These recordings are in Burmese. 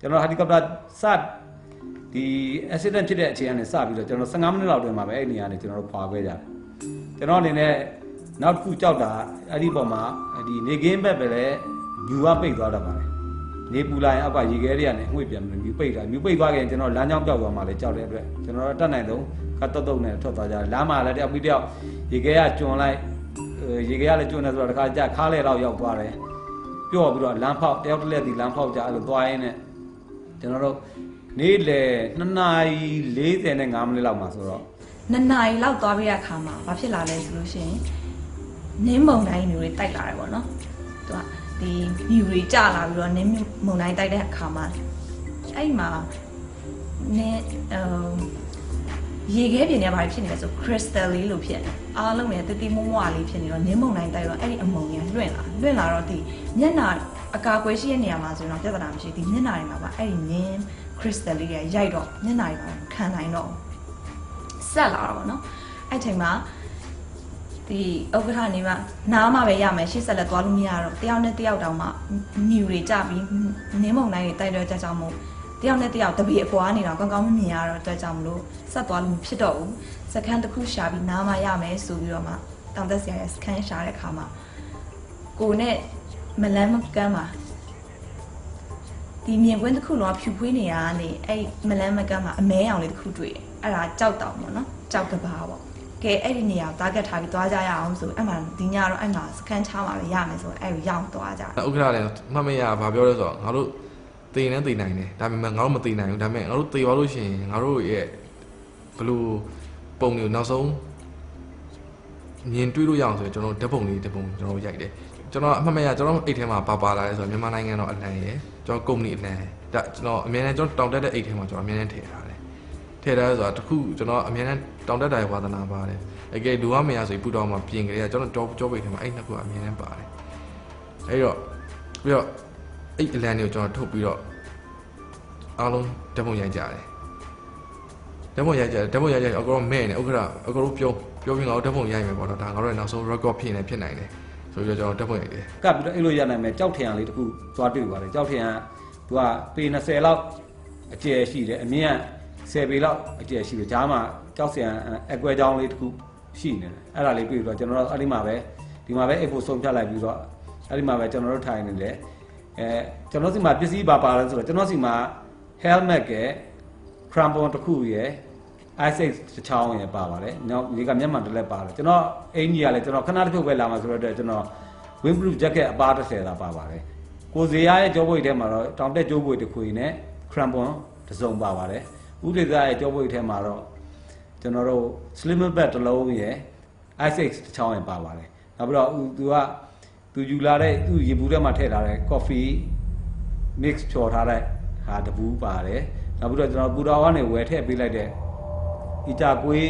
ကျွန်တော်ဟယ်လီကော်ပတာစဒီ accident ဖြစ်တဲ့အချိန်ကနေစပြီးတော့ကျွန်တော်15မိနစ်လောက်တွင်မှာပဲအဲ့နေရာနေကျွန်တော်တို့ခွာခဲ့ကြတယ်ကျွန်တော်အနေနဲ့နောက်တစ်ခုကြောက်တာအဲ့ဒီပေါ်မှာဒီနေကင်းဘက်ပဲလေမြူကပိတ်သွားတတ်ပါတယ်နေပူလာရင်အောက်ကရေခဲတွေကနေအငွေ့ပြန်ပြီးမြူပိတ်တာမြူပိတ်သွားခင်ကျွန်တော်လမ်းကြောင်းပြောက်သွားမှလည်းကြောက်တဲ့အတွက်ကျွန်တော်တက်နိုင်ဆုံးခတ်တုတ်နဲ့ထွက်သွားကြတယ်လမ်းမှာလည်းတယောက်ပြီးတယောက်ရေခဲကကျွန်းလိုက်ရေခဲကလည်းကျွန်းနေဆိုတော့တခါကျခါးလဲတော့ရောက်သွားတယ်ပြော့ပြီးတော့လမ်းဖောက်တယောက်တစ်လက်ဒီလမ်းဖောက်ကြအဲ့လိုသွားရင်းနဲ့ကျွန်တော်တို့နေ့လေ2နာရီ45မိနစ်လောက်မှာဆိုတော့2နာရီလောက်သွားပြီးတဲ့အခါမှာဘာဖြစ်လာလဲဆိုလို့ရှိရင်နင်းမုံတိုင်းမျိုးတွေတိုက်လာတယ်ပေါ့နော်သူကဒီမြူတွေကျလာပြီးတော့နင်းမုံတိုင်းတိုက်တဲ့အခါမှာအဲ့မှာနင်းရေခဲပြင်ထဲမှာဖြစ်နေတယ်ဆို crystal လေးလို့ဖြစ်တယ်အားလုံးနဲ့တတိမွမွလေးဖြစ်နေတော့နင်းမုံတိုင်းတိုက်တော့အဲ့ဒီအမုံကြီးလွင့်လာတော့ဒီမျက်နှာအကာအကွယ်ရှိတဲ့နေရာမှာဆိုတော့ပြဿနာမရှိဒီမျက်နှာတွေမှာပါအဲ့ဒီနင်း crystal လေးတွေရိုက်တော့မျက်နှာတွေပါခံနိုင်တော့ဆက်လာတော့ဗောနော်အဲ့ချိန်မှာဒီဥက္ကဋ္ဌနေမှာနားမှာပဲရမယ်ရှေ့ဆက်လက်သွားလို့မရတော့တယောက်နဲ့တယောက်တောင်မှမြူတွေကြပြီးနင်းမုံတိုင်းတွေတိုက်တော့ကြကြောင်မို့တယောက်နဲ့တယောက်တပည့်အပွားနေတော့ကောင်းကောင်းမမြင်ရတော့အတွက်ကြောင့်မလို့ဆက်သွားလို့မဖြစ်တော့ဘူးစကန်တစ်ခုရှာပြီးနားမှာရမယ်ဆိုပြီးတော့မှတောင်သက်ဆရာရဲ့စကန်ရှာတဲ့အခါမှာကိုနဲ့မလန်းမကမ်းမှာဒီမြင်ကွင်းတစ်ခုလုံးကဖြူဖွေးနေရတာနေအဲ့မလန်းမကမ်းမှာအမဲအောင်လေးတစ်ခုတွေ့တယ်အဲ့ဒါကြောက်တောင်ပေါ့နော်ကြောက်ကဘာပေါ့ကဲအဲ့ဒီနေရာကို target ထားပြီးသွားကြရအောင်ဆိုအဲ့မှာဒီညတော့အဲ့မှာစကန်ချမှာပဲရမယ်ဆိုအဲ့ကိုရောက်သွားကြဥက္ကဋ္ဌလည်းမှတ်မရဘာပြောလဲဆိုတော့ငါတို့တေနေတေနိုင်တယ်ဒါပေမဲ့ငါတို့မတေနိုင်ဘူးဒါပေမဲ့ငါတို့တေသွားလို့ရှိရင်ငါတို့ရဲ့ဘလို့ပုံမျိုးနောက်ဆုံးမြင်တွေ့လို့ရအောင်ဆိုရင်ကျွန်တော်ဓာတ်ပုံလေးတစ်ပုံကျွန်တော်ရိုက်တယ်ကျွန်တော်အမှတ်မရကျွန်တော်အိတ်ထဲမှာပါလာလဲဆိုတော့မြန်မာနိုင်ငံတော်အလံရယ်ကျွန်တော်ကုမ္ပဏီအလံဒါကျွန်တော်အများနဲ့ကျွန်တော်တောင်တက်တဲ့အိတ်ထဲမှာကျွန်တော်အများနဲ့ထည့်ထားတယ်ထည့်ထားဆိုတော့တခုကျွန်တော်အများနဲ့တောင်တက်တာရဲ့ဝါသနာပါတယ်အကယ်လူရမရဆိုပြီးပူတော်မှာပြင်ကြရကျွန်တော်ကြောပိတ်ထဲမှာအဲ့နှစ်ခုအများနဲ့ပါတယ်အဲ့တော့ပြီးတော့အဲ့အလံတွေကိုကျွန်တော်ထုတ်ပြီးတော့အားလုံးဓာတ်ပုံရိုက်ကြတယ်ဓာတ်ပုံရိုက်အကောမဲ့နေဥက္ကဋ္ဌအကောပြောပြီးငါတို့ဓာတ်ပုံရိုက်မယ်ပေါ့နော်ဒါငါတို့ရဲ့နောက်ဆုံး record ဖြစ်နေဖြစ်နိုင်တယ်ဆိုပြီးတော့ကျွန်တော်ဓာတ်ပုံရိုက်တယ်ကပ်ပြီးတော့အဲ့လိုရနိုင်မယ်ကြောက်ထရံလေးတစ်ခုသွားတွေ့ပါတယ်ကြောက်ထရံသူကပေ20လောက်အကျယ်ရှိတယ်အမြင့်10ပေလောက်အကျယ်ရှိတယ်ဂျားမှာကြောက်စရံအကွဲကြောင်းလေးတစ်ခုရှိနေတယ်အဲ့ဒါလေးတွေ့ပြီးတော့ကျွန်တော်တို့အဲ့ဒီမှာပဲဒီမှာပဲအိတ်ဖို့ဆုံးဖြတ်လိုက်ပြီးတော့အဲ့ဒီမှာပဲကျွန်တော်တို့ထိုင်နေတယ်ကျွန်တော်စီမှာပစ္စည်းပါလဲဆိုတော့ကျွန်တော်စီမှာ helmet က crampon တစ်ခုရယ် ice တစ်ချောင်းရယ်ပါပါတယ်နောက်ဒီကမျက်မှန်တစ်လက်ပါတယ်ကျွန်တော်အင်ကြီးကလည်းကျွန်တော်ခဏတစ်ဖြုတ်ပဲလာမှာဆိုတော့ကျွန်တော် windproof jacket အပါ30သာပါပါတယ်ကိုဇေယျရဲ့ကြောပွေထဲမှာတော့တောင်တက်ကြောပွေတစ်ခွေနဲ့ crampon တစ်စုံပါပါတယ်ဥဒေသရဲ့ကြောပွေထဲမှာတော့ကျွန်တော်တို့ slimmer bag တစ်လုံးရယ် ice တစ်ချောင်းရယ်ပါပါတယ်နောက်ပြီးတော့သူယူလာတဲ့သူရေဘူးထဲမှာထည့်ထားတဲ့ coffee mix ချော်ထားတဲ့ဟာတဘူးပါတယ်နောက်ပြီးတော့ကျွန်တော်ပူတော်ကနေဝယ်ထည့်ပေးလိုက်တဲ့ဤကြကွေး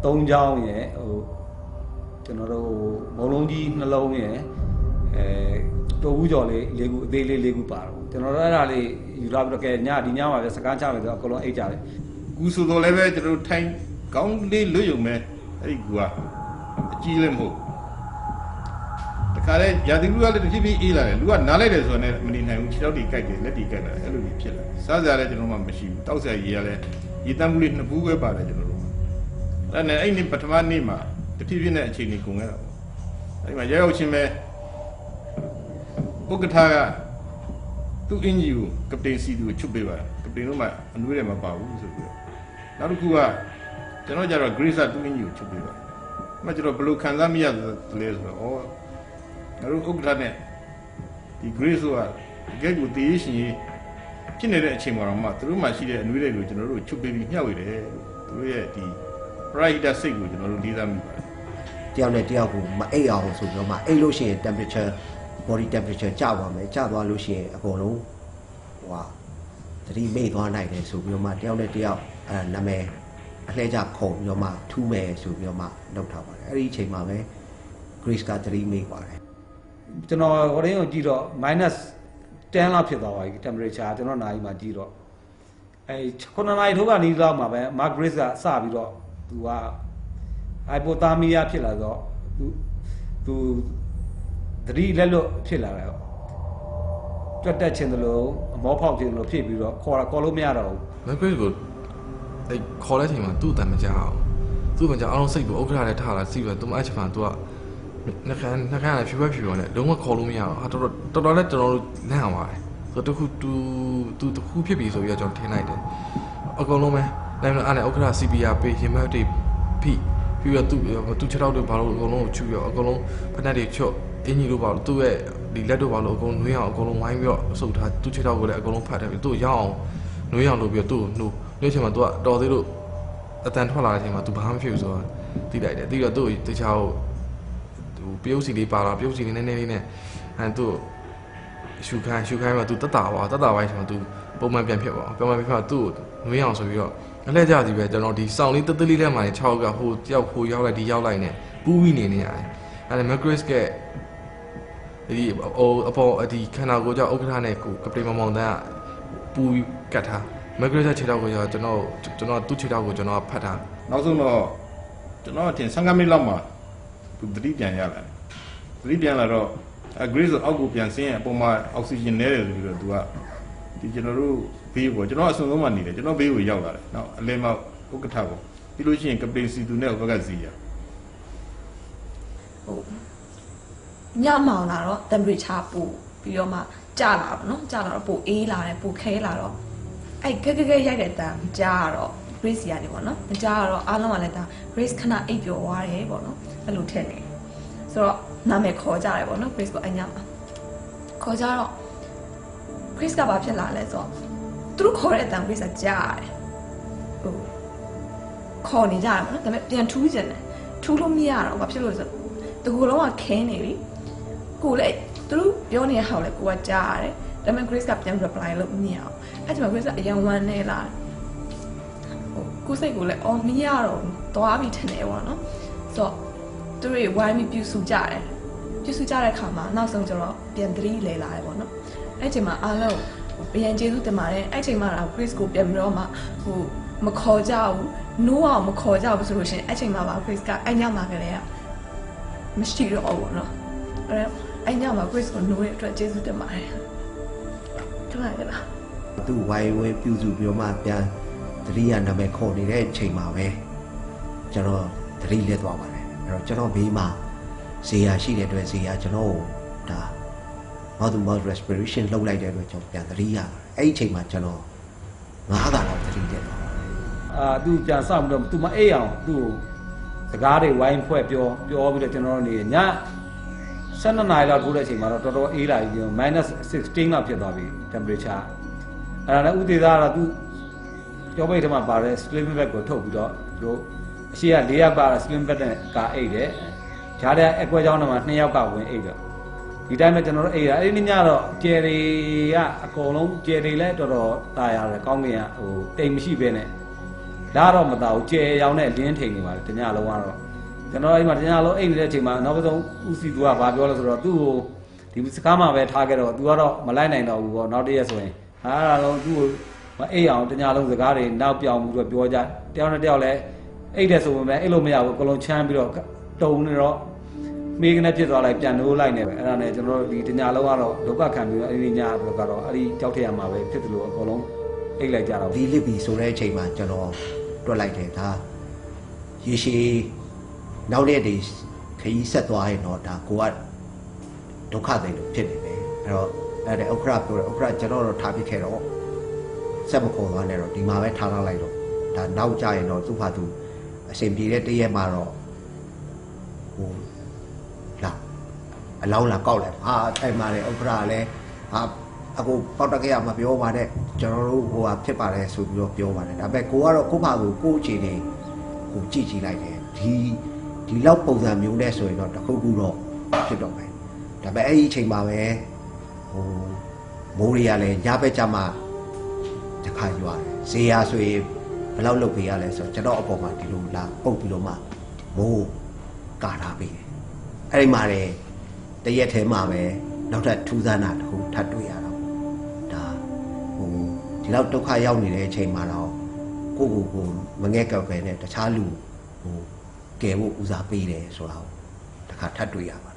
3ချောင်းရယ်ကျွန်တော်တို့မုံလုံးကြီးနှလုံးရယ်တော်ဘူးကြော်လေး၄ခုအသေးလေး၄ခုပါတော့ကျွန်တော်တို့အဲ့ဒါလေးယူလာပြီးတော့ကဲညဒီညမှာပဲစကားချမယ်ဆိုတော့အကုန်လုံးအိတ်ကြတယ်ကူဆိုတော့လည်းပဲကျွန်တော်တို့ထိုင်ကောင်းလေးလွတ်ယုံမဲ့အဲ့ဒီကူကအကြီးလည်းမဟုတ်တခါလေရာသီဥတုကလည်းတစ်ဖြည်းဖြည်းအေးလာတယ်လူကနားလိုက်တယ်ဆိုတော့လည်းမနေနိုင်ဘူးခြေထောက်တွေကြိုက်တယ်လက်တွေကြိုက်တယ်အဲ့လိုကြီးဖြစ်လာစားစရာလည်းကျွန်တော်မှမရှိဘူးတောက်စရာရေကလည်းရေတမ်းမှုလေးနှစ်ဘူးပဲပါတယ်ကျွန်တော်တို့အဲ့နဲ့အဲ့ဒီပထမနေ့မှာတဖြည်းဖြည်းနဲ့အချိန်ကြီးကုန်ခဲ့တာပေါ့အဲ့ဒီမှာရောက်ချင်းပဲဥက္ကဋ္ဌကသူ့အင်ဂျီကိုကပတိန်စီသူကိုချုပ်ပေးပါကပတိန်တို့မှအနွေးတယ်မပါဘူးဆိုပြီးတော့နောက်တစ်ခုကကျွန်တော်ကြတော့ Grace သူ့အင်ဂျီကိုချုပ်ပေးပါမှကျွန်တော်ဘယ်လိုခံစားမိရလဲဆိုတော့ငါတို့ဥက္ကဋ္ဌနဲ့ဒီ Grace ကတကယ်ကိုတည်ရှင်ဖြစ်နေတဲ့အချိန်မှာတော့မှသူတို့မှရှိတဲ့အနွေးတွေကိုကျွန်တော်တို့ချုပ်ပေးပြီးမျှဝေတယ်သူတို့ရဲ့ဒီ pride စိတ်ကိုကျွန်တော်တို့လေးစားမိပါတယ်တယောက်နဲ့တယောက်ကိုမအိပ်အောင်ဆိုပြီးတော့မှအိပ်လို့ရှိရင် temperature body temperature ကျသွားမယ်ကျသွားလို့ရှိရင်အကုန်လုံးသတိမိတ်သွားနိုင်တယ်ဆိုပြီးတော့မှတယောက်နဲ့တယောက်နာမည်အလှည့်ကျခုံပြီးတော့မှထူးမယ်ဆိုပြီးတော့မှလုပ်ထားပါတယ်အဲ့ဒီအချိန်မှာပဲ Grace ကသတိမိတ်ပါတယ်ကျွန်တော်ဟိုတင်းကိုကြည့်တော့ -10 လောက်ဖြစ်သွားပါပြီ temperature ကျွန်တော်နာရီမှာကြည့်တော့9နာရီထိုးကနေလောက်မှာပဲ Grace ကစပြီးတော့သူက hypothermia ဖြစ်လာတော့သူသတိလက်လွတ်ဖြစ်လာတယ် တွက်တက်ခြင်းတလို့အမောဖောက်ခြင်းတလို့ဖြစ်ပြီးတော့ခေါ်လို့မရတော့ဘူး မက်ဂရစ်ကိုအဲ့ခေါ်တဲ့အချိန်မှာသူ့အတန်မကြောက်သူ့မကြောက်အောင်စိတ်ကိုဥက္ကဋ္ဌလည်းထားလာစီးပြီးတော့သူမအချင်မှသူကနှခမ်းလည်းဖြူနဲ့လုံးဝခေါ်လို့မရအောင်တော်တော်လည်းကျွန်တော်တို့လန့်အောင်ပါတယ်ဆိုတော့သူတခုဖြစ်ပြီဆိုပြီးတော့ကျွန်တော်ထင်လိုက်တယ်အကုန်လုံးပဲနိုင်မလားအဲ့ဥက္ကဋ္ဌ CPR ပေးရင်မတ်တွေပြီးတော့သူချက်တော့ဘာလို့အကုန်လုံးကိုချူရောအကုန်လုံးဖက်တွေချော့အင်ကြီးတို့ဘာလို့သူ့ရဲ့ဒီလက်တို့ဘာလို့အကုန်နွေးအောင်အကုန်လုံးဝိုင်းပြီးတော့စုပ်ထားသူချက်တော့ကိုလည်းအကုန်လုံးဖတ်တယ်ပြီးသူ့ရောက်အောင်နွေးအောင်လုပ်ပြီးတော့သူ့နှိုးနေ့ချိန်မှာသူကတော်သေးလို့အတန်ထွက်လာတဲ့အချိန်မှာသူဘာမှမဖြစ်ဘူးဆိုတော့သိလိုက်တယ်ပြီးတော့သူ့တခြားဟိုပြုတ်စီလေးပါလာပြုတ်စီလေးနည်းနည်းလေးနဲ့အဲသူ့ရှူခိုင်းမှာသူတက်တာပါတက်တာပိုင်းဆိုတော့သူပုံမှန်ပြန်ဖြစ်ပါပုံမှန်ပြန်ဖြစ်သူ့နွေးအောင်ဆိုပြီးတော့အလှည့်ကြစီပဲကျွန်တော်ဒီစောင်းလေးတက်တက်လေးထဲမှာ6ကဟိုတယောက်ဟိုရောက်လိုက်ဒီရောက်လိုက်နဲ့ပူးပြီးနေရတယ်အဲ့ဒါမက်ဂရစ်ကဒီအပေါ်ဒီခန္ဓာကိုယ်ကြောင့်ဥက္ကဋ္ဌနဲ့ကိုကပလီမောင်တန်းကပူးကတ်ထားမက်ဂရစ်ခြေထောက်ကိုကျွန်တော်သူ့ခြေထောက်ကိုကျွန်တော်ဖတ်ထားနောက်ဆုံးတော့ကျွန်တော်ထင်15မိနစ်လောက်မှာသူသတိပြန်ရလာတယ်သတိပြန်လာတော့ Grace အောက်ကိုပြန်ဆင်းရင်အပေါ်မှာအောက်ဆီဂျင်နည်းတယ်ဆိုပြီးတော့သူကဒီကျွန်တော်တို့ဘေးကိုကျွန်တော်အစွန်ဆုံးမှနေတယ်ကျွန်တော်ဘေးကိုရောက်လာတယ်နောက်အလဲမောက်ဥက္ကဋ္ဌကိုပြီးလို့ရှိရင်ကပလင်စီသူနဲ့ဥပကစီရဟုတ်ညမောင်လာတော့ temperature ပို့ပြီးတော့မှကျလာပါတော့ကျလာတော့ပို့အေးလာတယ်ပို့ခဲလာတော့အဲ့ကဲရိုက်တဲ့တန်ကြားတော့ Grace ရတယ်ပေါ့နော်မကြားတော့အားလုံးကလည်းဒါ Grace ခဏအိပ်ပျော်သွားတယ်ပေါ့နော်အဲ့လိုထက်နေဆိုတော့နာမည်ခေါ်ကြတယ်ပေါ့နော် Grace ကိုအညမှာခေါ်ကြတော့ Grace ကဘာဖြစ်လာလဲဆိုတော့သူတို့ခေါ်တဲ့အတန် Grace ကကြားတယ်ဟိုခေါ်နေကြတယ်ပေါ့နော်ဒါပေမဲ့ပြန်ထူးကျင်တယ်ထူးလို့မရတော့ဘာဖြစ်လို့လဲဆိုတကူလုံးကခင်းနေပြီကိုလည်းသူတို့ပြောနေတဲ့ဟာကိုလည်းကိုကကြားရတယ်ဒါပေမဲ့ Grace ကပြန် reply လုပ်မရအောင်အဲ့ဒီမှာ Grace ကအရင်ဝမ်းနေလာကိုစိတ်ကိုလည်းအော်မရတော့သွားပြီထင်တယ်ပေါ့နော်ဆိုတော့သူတွေဝိုင်းပြီးပြုစုကြတယ်ပြုစုကြတဲ့အခါမှာနောက်ဆုံးကျတော့ပြန်သတိလဲလာတယ်ပေါ့နော်အဲ့ချိန်မှာအားလုံးပြန်ကျေးဇူးတင်ပါတယ်အဲ့ချိန်မှာ Grace ကိုပြန်ပြီးတော့မှဟိုမခေါ်ကြဘူးနိုးအောင်မခေါ်ကြဘူးဆိုလို့ရှိရင်အဲ့ချိန်မှာပါ Grace ကအဲ့ညမှာကလေးကမရှိတော့ဘူးပေါ့နော်အဲ့ညမှာ Grace ကိုနိုးတဲ့အတွက်ကျေးဇူးတင်ပါတယ်ဟုတ်ပါရဲ့လားသူဝိုင်းဝဲပြုစုပြီးတော့မှပြန်သတိရနာမည်ခေါ်နေတဲ့အချိန်မှာပဲကျွန်တော်သတိလဲသွားပါတယ်အဲ့တော့ကျွန်တော်ဘေးမှာဇေယျရှိတဲ့အတွက်ဇေယျကျွန်တော်ဒါ mouth to mouth respiration လုပ်လိုက်တဲ့အတွက်ကျွန်တော်ပြန်သတိရအဲ့ဒီအချိန်မှာကျွန်တော်9ခါလောက်သတိတက်သွားပါတယ်သူပြန်ဆောက်ပြီးတော့သူမအိပ်အောင်သူ့စကားတွေဝိုင်းဖွဲ့ပြောပြီးတော့ကျွန်တော်နေည12နာရီလောက်ထိုးတဲ့အချိန်မှာတော့တော်တော်အေးလာပြီ-16လောက်ဖြစ်သွားပြီ temperature အဲ့ဒါနဲ့ဥဒေသားကတော့သူပြောပိတ်ထဲမှာပါတယ် slim bag ကိုထုတ်ပြီးတော့သူအရှိက4ယောက်က slim bag နဲ့ကာအိတ်တယ်ဂျားတဲ့အကွဲကြောင်းထဲမှာ2ယောက်ကဝင်အိတ်တော့ဒီတိုင်းပဲကျွန်တော်တို့အိတ်ရအဲ့ဒီညတော့ကျယ်တွေကအကုန်လုံးကျယ်တွေလည်းတော်တော်ตายရတယ်ကောင်းကင်ကဟိုတိမ်မရှိပဲနဲ့ဒါတော့မသားဘူးကျယ်ရောင်နဲ့လင်းထိန်နေပါတယ်တညလုံးကတော့ကျွန်တော်အဲ့မှာတညလုံးအိတ်နေတဲ့အချိန်မှာနောက်ဆုံးဦးစီသူကဘာပြောလဲဆိုတော့သူ့ကိုဒီစကားမှပဲထားခဲ့တော့သူကတော့မလိုက်နိုင်တော့ဘူးပေါ့နောက်တရက်ဆိုရင်အားလုံးသူ့ကိုမအိတ်အောင်တညလုံးစကားတွေနောက်ပြောင်းပြီးတော့ပြောကြတယောက်နဲ့တယောက်လည်းအိတ်တယ်ဆိုပေမဲ့အဲ့လိုမရဘူးအကုန်လုံးချမ်းပြီးတော့တုံနေတော့မိကနေဖြစ်သွားလိုက်ပြန်နိုးလိုက်နေပဲအဲ့ဒါနဲ့ကျွန်တော်တို့ဒီတညလုံးကတော့ဒုက္ခခံပြီးအဲ့ဒီညကတော့အဲ့ဒီကြောက်ထရမှာပဲဖြစ်တယ်လို့အကုန်လုံးအိတ်လိုက်ကြတော့ဒီလစ်ပြီဆိုတဲ့အချိန်မှာကျွန်တော်တွက်လိုက်တယ်ဒါရေရှည်နောက်ရက်တွေခရီးဆက်သွားရင်တော့ဒါကိုကဒုက္ခသိလို့ဖြစ်နေတယ်အဲ့တော့အဲ့ဒါဥက္ခရပြောတယ်ဥက္ခရကျွန်တော်တို့ထားပြခဲ့တော့ဆက်မခေါ်သွားနဲ့တော့ဒီမှာပဲထားလိုက်တော့ဒါနောက်ကြရင်တော့သူ့ဟာသူအရှင်ပြေတဲ့တရက်မှာတော့ဟိုလာအလောင်းလာကောက်လိုက်ဟာအဲ့မှာလေဥက္ခရလည်းဟာအခုပေါက်တက်ခဲ့ရမှာပြောပါတဲ့ကျွန်တော်တို့ဟိုဟာဖြစ်ပါတယ်ဆိုပြီးတော့ပြောပါတယ်ဒါပေမဲ့ကိုကတော့ကို့ဘာကိုအခြေအနေကိုကြည့်လိုက်တယ်ဒီလောက်ပုံစံမျိုးနဲ့ဆိုရင်တော့တခုခုတော့ဖြစ်တော့မယ်ဒါပေမဲ့အဲ့ဒီအချိန်မှာပဲဟိုမိုးရီကလည်းညဘက်ကျမှတခါရွာတယ်ဇေယျဆိုရင်ဘယ်လောက်လုပ်ပေးရလဲဆိုတော့ကျွန်တော်အပေါ်မှာဒီလိုလာပုတ်ပြီးတော့မှမိုးကာထားပေးတယ်အဲ့ဒီမှာလည်းတရက်ထဲမှာပဲနောက်ထပ်ထူးဆန်းတာတစ်ခုထပ်တွေ့ရတော့ဒါဟိုဒီလောက်ဒုက္ခရောက်နေတဲ့အချိန်မှာတော့ကိုမငဲ့ကောက်ပဲနဲ့တခြားလူဟိုကဲဖို့ဦးစားပေးတယ်ဆိုတော့တခါထပ်တွေ့ရပါတယ်